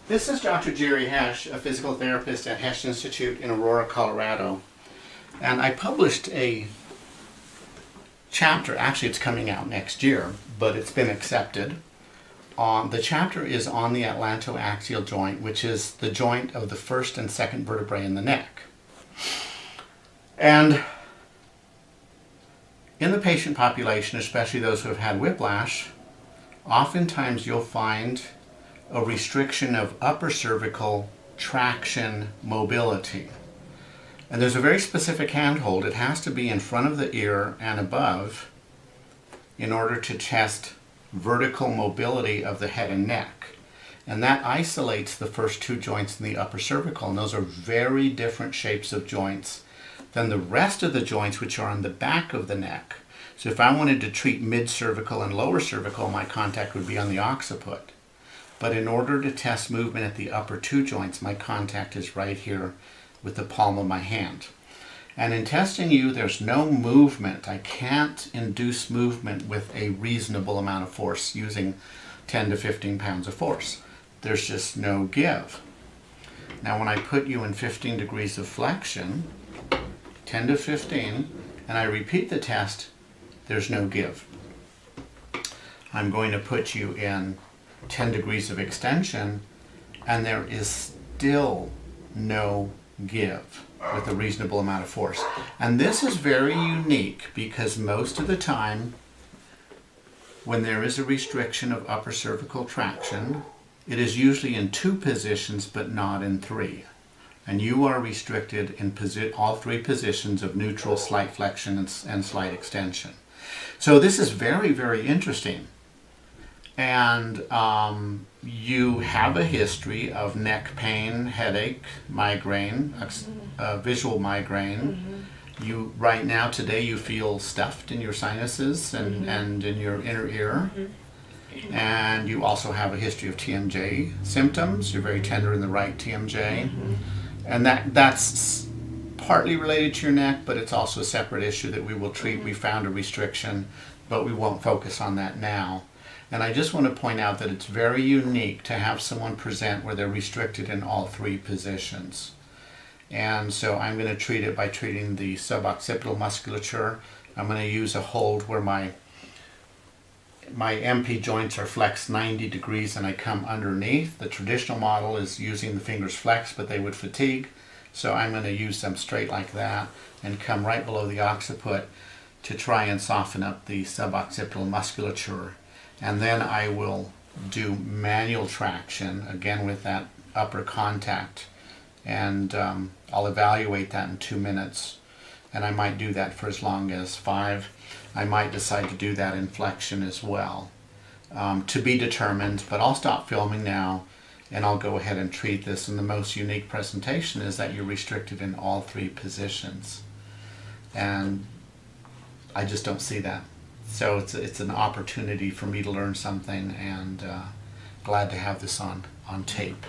This is Dr. Jerry Hesch, a physical therapist at Hesch Institute in Aurora, Colorado. And I published a chapter, actually it's coming out next year, but it's been accepted. The chapter is on the atlantoaxial joint, which is the joint of the first and second vertebrae in the neck. And in the patient population, especially those who have had whiplash, oftentimes you'll find a restriction of upper cervical traction mobility. And there's a very specific handhold. It has to be in front of the ear and above in order to test vertical mobility of the head and neck. And that isolates the first two joints in the upper cervical. And those are very different shapes of joints than the rest of the joints, which are on the back of the neck. So if I wanted to treat mid-cervical and lower cervical, my contact would be on the occiput. But in order to test movement at the upper two joints, my contact is right here with the palm of my hand. And in testing you, there's no movement. I can't induce movement with a reasonable amount of force using 10 to 15 pounds of force. There's just no give. Now when I put you in 15 degrees of flexion, 10 to 15, and I repeat the test, there's no give. I'm going to put you in 10 degrees of extension, and there is still no give with a reasonable amount of force. And this is very unique because most of the time when there is a restriction of upper cervical traction, it is usually in two positions but not in three. And you are restricted in all three positions of neutral, slight flexion, and slight extension. So this is very, very interesting. And you have a history of neck pain, headache, migraine, visual migraine. You right now today you feel stuffed in your sinuses and in your inner ear. And you also have a history of TMJ symptoms. You're very tender in the right TMJ. And that's partly related to your neck, but it's also a separate issue that we will treat. We found a restriction, but we won't focus on that now. And I just want to point out that it's very unique to have someone present where they're restricted in all three positions. And so I'm going to treat it by treating the suboccipital musculature. I'm going to use a hold where my MP joints are flexed 90 degrees and I come underneath. The traditional model is using the fingers flexed, but they would fatigue. So I'm going to use them straight like that and come right below the occiput to try and soften up the suboccipital musculature. And then I will do manual traction, again with that upper contact. And I'll evaluate that in 2 minutes. And I might do that for as long as 5. I might decide to do that in flexion as well. To be determined, but I'll stop filming now and I'll go ahead and treat this. And the most unique presentation is that you're restricted in all three positions. And I just don't see that. So it's an opportunity for me to learn something, and glad to have this on tape.